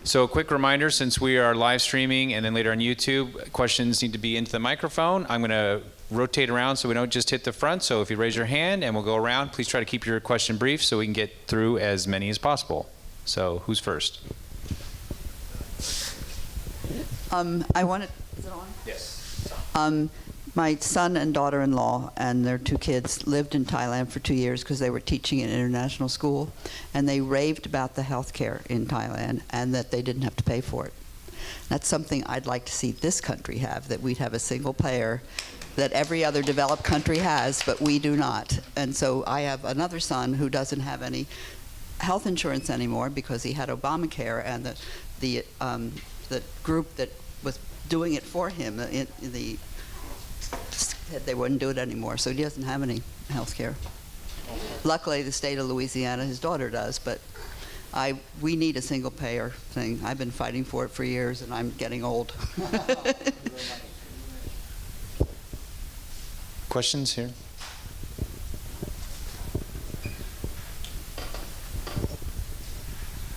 So a quick reminder, since we are live streaming and then later on YouTube, questions need to be into the microphone. I'm going to rotate around so we don't just hit the front. So if you raise your hand and we'll go around, please try to keep your question brief so we can get through as many as possible. So who's first? Is it on? Yes. My son and daughter-in-law and their 2 kids lived in Thailand for 2 years because they were teaching in international school, and they raved about the health care in Thailand and that they didn't have to pay for it. That's something I'd like to see this country have, that we'd have a single payer that every other developed country has, but we do not. And so I have another son who doesn't have any health insurance anymore because he had Obamacare, and the group that was doing it for him, said they wouldn't do it anymore, so he doesn't have any health care. Luckily, the state of Louisiana, his daughter does, but we need a single payer thing. I've been fighting for it for years, and I'm getting old. Questions here?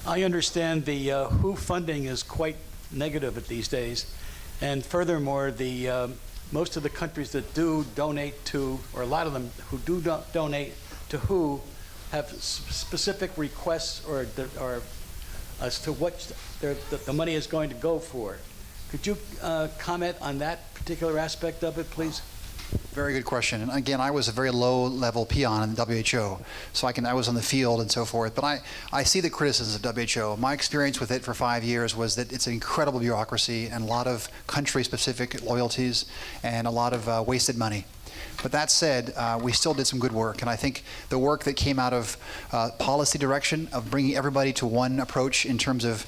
I understand the WHO funding is quite negative at these days, and furthermore, the most of the countries that do donate to, or a lot of them who do donate to WHO, have specific requests or as to what the money is going to go for. Could you comment on that particular aspect of it, please? Very good question. And again, I was a very low-level peon in the WHO, so I was on the field and so forth. But I see the criticisms of WHO. My experience with it for 5 years was that it's an incredible bureaucracy and a lot of country-specific loyalties and a lot of wasted money. But that said, we still did some good work, and I think the work that came out of policy direction of bringing everybody to one approach in terms of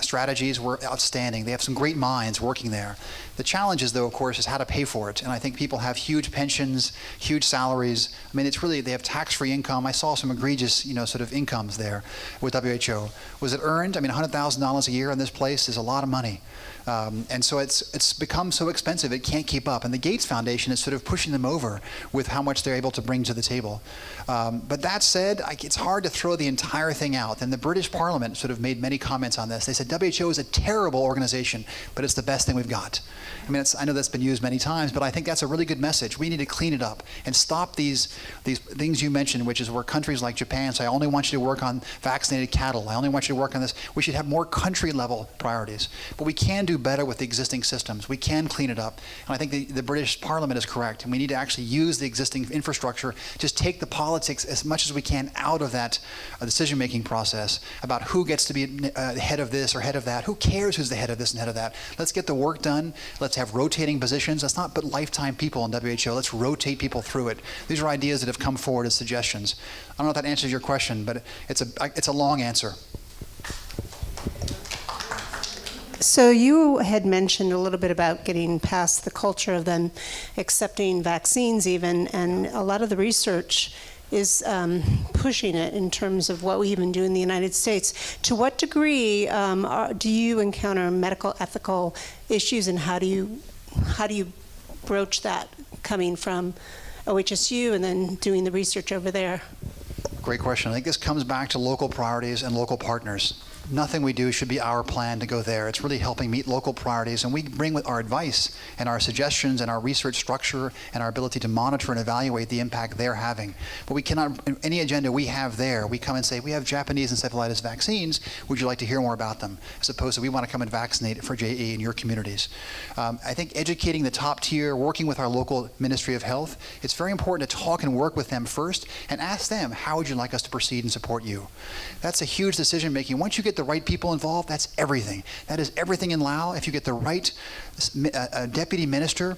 strategies were outstanding. They have some great minds working there. The challenge is, though, of course, is how to pay for it, and I think people have huge pensions, huge salaries. I mean, it's really, they have tax-free income. I saw some egregious, sort of incomes there with WHO. Was it earned? I mean, $100,000 a year in this place is a lot of money. And so it's become so expensive it can't keep up. And the Gates Foundation is sort of pushing them over with how much they're able to bring to the table. But that said, it's hard to throw the entire thing out. And the British Parliament sort of made many comments on this. They said WHO is a terrible organization, but it's the best thing we've got. I mean, I know that's been used many times, but I think that's a really good message. We need to clean it up and stop these things you mentioned, which is where countries like Japan say, I only want you to work on vaccinated cattle. I only want you to work on this. We should have more country-level priorities. But we can do better with the existing systems. We can clean it up. And I think the British Parliament is correct. And we need to actually use the existing infrastructure, just take the politics as much as we can out of that decision-making process about who gets to be head of this or head of that. Who cares who's the head of this and head of that? Let's get the work done. Let's have rotating positions. Let's not put lifetime people in WHO. Let's rotate people through it. These are ideas that have come forward as suggestions. I don't know if that answers your question, but it's a long answer. So you had mentioned a little bit about getting past the culture of them accepting vaccines even, and a lot of the research is pushing it in terms of what we even do in the United States. To what degree do you encounter medical ethical issues, and how do you broach that coming from OHSU and then doing the research over there? Great question. I think this comes back to local priorities and local partners. Nothing we do should be our plan to go there. It's really helping meet local priorities, and we bring with our advice and our suggestions and our research structure and our ability to monitor and evaluate the impact they're having. But we cannot, any agenda we have there, we come and say, we have Japanese encephalitis vaccines, would you like to hear more about them? As opposed to, we want to come and vaccinate for JE in your communities. I think educating the top tier, working with our local Ministry of Health, it's very important to talk and work with them first and ask them, how would you like us to proceed and support you? That's a huge decision making. Once you get the right people involved, that's everything. That is everything in Lao. If you get the right deputy minister,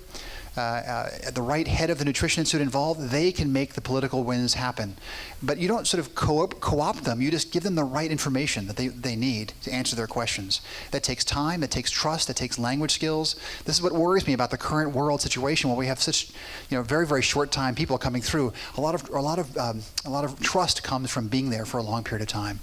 the right head of the Nutrition Institute involved, they can make the political wins happen. But you don't sort of co-opt them. You just give them the right information that they need to answer their questions. That takes time, that takes trust, that takes language skills. This is what worries me about the current world situation where we have such, very, very short time people coming through. A lot of trust comes from being there for a long period of time.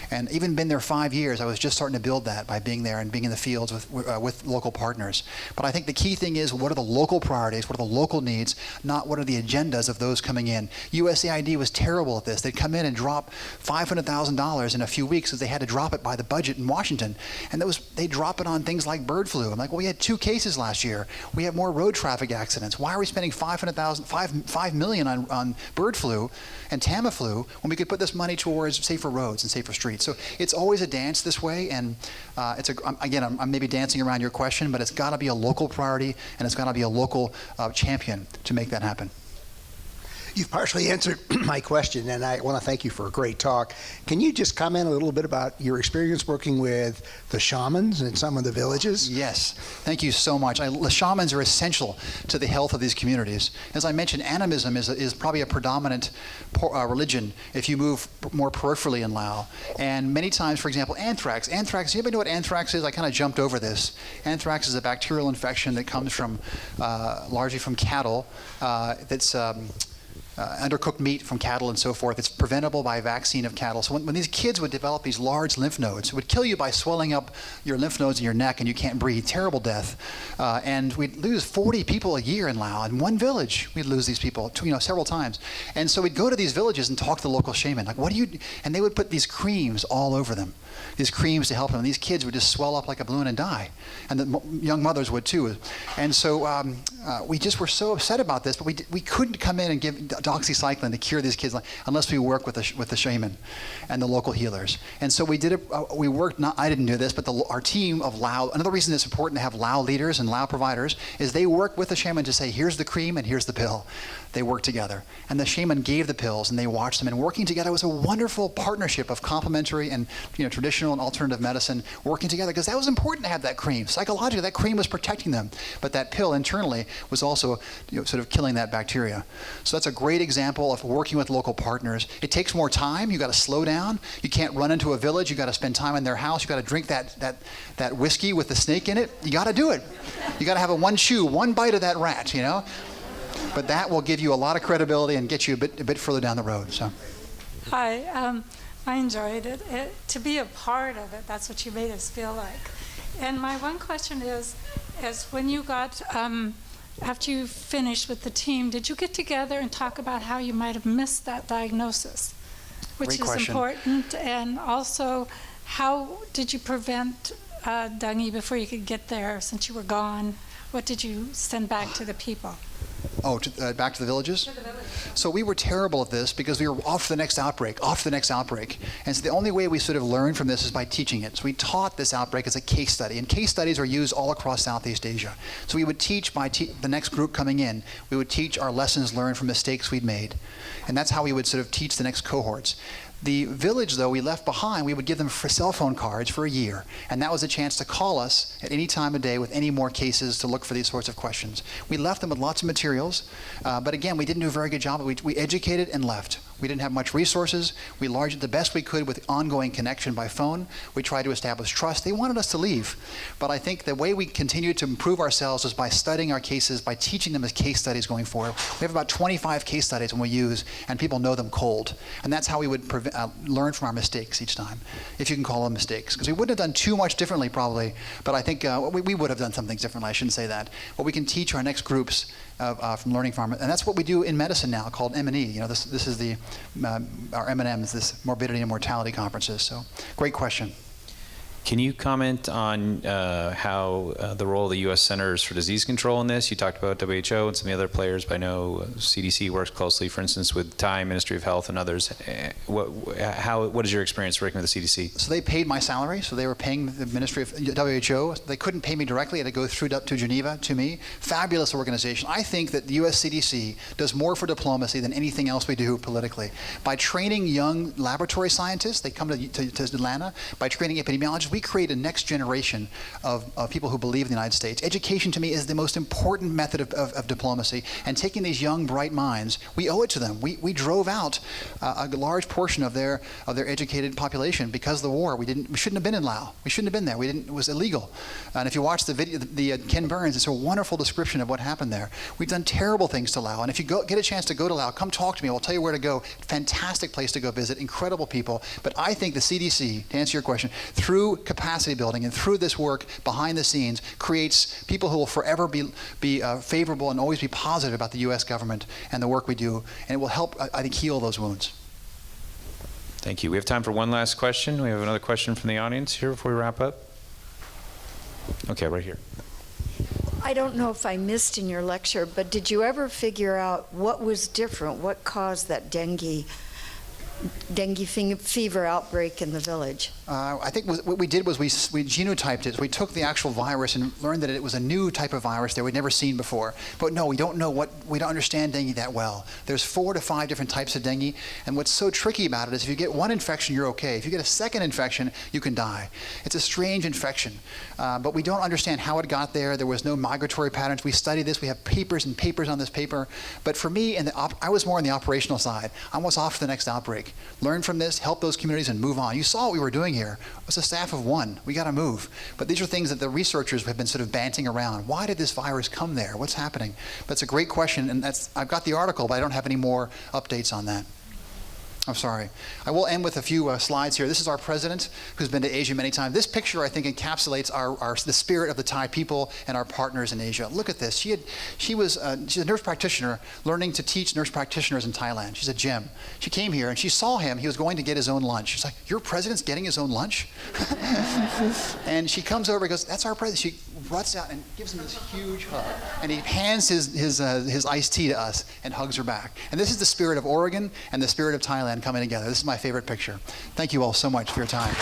And even been there 5 years, I was just starting to build that by being there and being in the fields with local partners. But I think the key thing is, what are the local priorities? What are the local needs? Not what are the agendas of those coming in. USAID was terrible at this. They'd come in and drop $500,000 in a few weeks because they had to drop it by the budget in Washington. And they drop it on things like bird flu. I'm like, well, we had 2 cases last year. We have more road traffic accidents. Why are we spending $5 million on bird flu and Tamiflu when we could put this money towards safer roads and safer streets? So it's always a dance this way, and I'm maybe dancing around your question, but it's got to be a local priority, and it's got to be a local champion to make that happen. You've partially answered my question, and I want to thank you for a great talk. Can you just comment a little bit about your experience working with the shamans in some of the villages? Yes, thank you so much. The shamans are essential to the health of these communities. As I mentioned, animism is probably a predominant religion if you move more peripherally in Lao. And many times, for example, anthrax. Anthrax, anybody know what anthrax is? I kind of jumped over this. Anthrax is a bacterial infection that comes from largely from cattle that's undercooked meat from cattle and so forth. It's preventable by vaccine of cattle. So when these kids would develop these large lymph nodes, it would kill you by swelling up your lymph nodes in your neck and you can't breathe. Terrible death. And we'd lose 40 people a year in Laos. In one village, we'd lose these people, several times. And so we'd go to these villages and talk to the local shaman. Like, what do you do? And they would put these creams all over them. These creams to help them. And these kids would just swell up like a balloon and die. And the young mothers would too. And so we just were so upset about this, but we couldn't come in and give doxycycline to cure these kids unless we work with the shaman and the local healers. And so we did it. We worked. I didn't do this, but our team of Lao. Another reason it's important to have Lao leaders and Lao providers is they work with the shaman to say, here's the cream and here's the pill. They work together, and the shaman gave the pills, and they watched them. And working together was a wonderful partnership of complementary and traditional and alternative medicine working together, because that was important to have that cream. Psychologically, that cream was protecting them, but that pill internally was also sort of killing that bacteria. So that's a great example of working with local partners. It takes more time. You got to slow down. You can't run into a village. You got to spend time in their house. You got to drink that whiskey with the snake in it. You got to do it. You got to have one bite of that rat, But that will give you a lot of credibility and get you a bit further down the road. So, Hi, I enjoyed it. To be a part of it, that's what you made us feel like. And my one question is when you got, after you finished with the team, did you get together and talk about how you might have missed that diagnosis? Which Great is question. important. And also, how did you prevent dengue before you could get there since you were gone? What did you send back to the people? Oh, back to the villages? So we were terrible at this because we were off to the next outbreak. And so the only way we sort of learned from this is by teaching it. So we taught this outbreak as a case study, and case studies are used all across Southeast Asia. So we would teach the next group coming in, we would teach our lessons learned from mistakes we'd made. And that's how we would sort of teach the next cohorts. The village, though, we left behind, we would give them cell phone cards for a year. And that was a chance to call us at any time of day with any more cases to look for these sorts of questions. We left them with lots of materials, but again, we didn't do a very good job. We educated and left. We didn't have much resources. We enlarged it the best we could with ongoing connection by phone. We tried to establish trust. They wanted us to leave. But I think the way we continued to improve ourselves was by studying our cases, by teaching them as case studies going forward. We have about 25 case studies when we use, and people know them cold. And that's how we would learn from our mistakes each time, if you can call them mistakes. Because we wouldn't have done too much differently probably, but I think we would have done some things differently. I shouldn't say that. But we can teach our next groups from learning from it. And that's what we do in medicine now, called M&E. This is our M&Ms, this morbidity and mortality conferences. So, great question. Can you comment on how the role of the U.S. Centers for Disease Control in this? You talked about WHO and some of the other players, but I know CDC works closely, for instance, with Thai Ministry of Health and others. What is your experience working with the CDC? So they paid my salary, so they were paying the Ministry of WHO. They couldn't pay me directly. They had to go through to Geneva to me. Fabulous organization. I think that the U.S. CDC does more for diplomacy than anything else we do politically. By training young laboratory scientists, they come to Atlanta. By training epidemiologists, we create a next generation of people who believe in the United States. Education to me is the most important method of diplomacy, and taking these young, bright minds, we owe it to them. We drove out a large portion of their educated population because of the war. We shouldn't have been in Laos. We shouldn't have been there. It was illegal. And if you watch the video, the Ken Burns, it's a wonderful description of what happened there. We've done terrible things to Laos, and if you get a chance to go to Laos, come talk to me. I'll tell you where to go. Fantastic place to go visit. Incredible people. But I think the CDC, to answer your question, through capacity building and through this work behind the scenes, creates people who will forever be favorable and always be positive about the U.S. government and the work we do, and it will help, I think, heal those wounds. Thank you. We have time for one last question. We have another question from the audience here before we wrap up. Okay, right here. I don't know if I missed in your lecture, but did you ever figure out what was different, what caused that dengue fever outbreak in the village? I think what we did was we genotyped it. We took the actual virus and learned that it was a new type of virus that we'd never seen before. But no, we don't understand dengue that well. There's 4 to 5 different types of dengue, and what's so tricky about it is if you get one infection, you're okay. If you get a second infection, you can die. It's a strange infection, but we don't understand how it got there. There was no migratory patterns. We studied this. We have papers and papers on this paper. But for me, I was more on the operational side. I was off to the next outbreak. Learn from this, help those communities, and move on. You saw what we were doing here. here? It's a staff of one. We got to move. But these are things that the researchers have been sort of banting around. Why did this virus come there? What's happening? That's a great question, and I've got the article, but I don't have any more updates on that. I'm sorry. I will end with a few slides here. This is our president, who's been to Asia many times. This picture, I think, encapsulates the spirit of the Thai people and our partners in Asia. Look at this. She's a nurse practitioner learning to teach nurse practitioners in Thailand. She's a gem. She came here and she saw him. He was going to get his own lunch. She's like, "Your president's getting his own lunch?" And she comes over and goes, "That's our president." She runs out and gives him this huge hug. And he hands his iced tea to us and hugs her back. And this is the spirit of Oregon and the spirit of Thailand coming together. This is my favorite picture. Thank you all so much for your time.